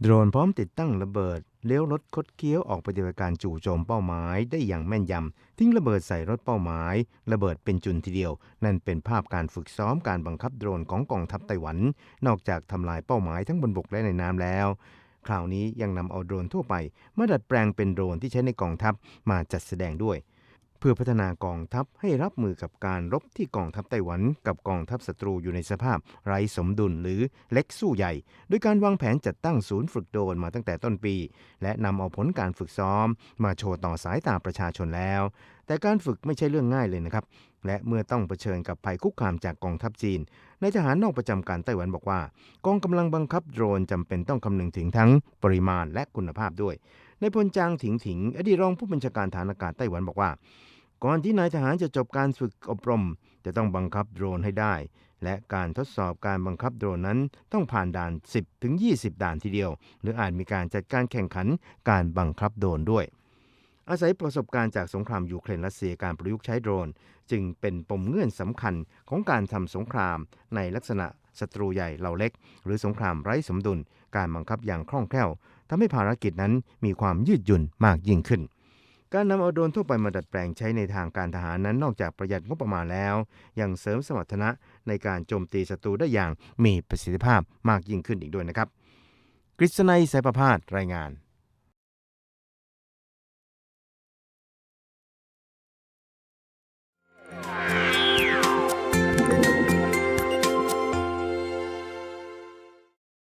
โดรนพร้อมติดตั้งระเบิดเลี้ยวรถคดเคี้ยวออกปฏิบัติการจู่โจมเป้าหมายได้อย่างแม่นยำทิ้งระเบิดใส่รถเป้าหมายระเบิดเป็นจุนทีเดียวนั่นเป็นภาพการฝึกซ้อมการบังคับโดรนของกองทัพไต้หวันนอกจากทำลายเป้าหมายทั้งบนบกและในน้ำแล้วคราวนี้ยังนำเอาโดรนทั่วไปมาดัดแปลงเป็นโดรนที่ใช้ในกองทัพมาจัดแสดงด้วยเพื่อพัฒนากองทัพให้รับมือกับการรบที่กองทัพไต้หวันกับกองทัพศัตรูอยู่ในสภาพไร้สมดุลหรือเล็กสู้ใหญ่โดยการวางแผนจัดตั้งศูนย์ฝึกโดรนมาตั้งแต่ต้นปีและนำเอาผลการฝึกซ้อมมาโชว์ต่อสายตาประชาชนแล้วแต่การฝึกไม่ใช่เรื่องง่ายเลยนะครับและเมื่อต้องเผชิญกับภัยคุกคามจากกองทัพจีนนายทหารนอกประจำการไต้หวันบอกว่ากองกำลังบังคับโดรนจำเป็นต้องคำนึงถึงทั้งปริมาณและคุณภาพด้วยนายพลจางถิงถิงอดีตรองผู้บัญชาการฐานอากาศไต้หวันบอกว่าก่อนที่นายทหารจะจบการฝึกอบรมจะต้องบังคับโดรนให้ได้และการทดสอบการบังคับโดรนนั้นต้องผ่านด่าน 10-20 ด่านทีเดียวหรืออาจมีการจัดการแข่งขันการบังคับโดรนด้วยอาศัยประสบการณ์จากสงครามยูเครนรัสเซียการประยุกต์ใช้โดรนจึงเป็นปมเงื่อนสำคัญของการทำสงครามในลักษณะศัตรูใหญ่เหล่าเล็กหรือสงครามไร้สมดุลการบังคับอย่างคล่องแคล่วทำให้ภารกิจนั้นมีความยืดหยุ่นมากยิ่งขึ้นการนำเอาโดรนทั่วไปมาดัดแปลงใช้ในทางการทหารนั้นนอกจากประหยัดงบประมาณแล้วยังเสริมสมรรถนะในการโจมตีศัตรูได้อย่างมีประสิทธิภาพมากยิ่งขึ้นอีกด้วยนะครับกฤษณัย สายประพาสรายงาน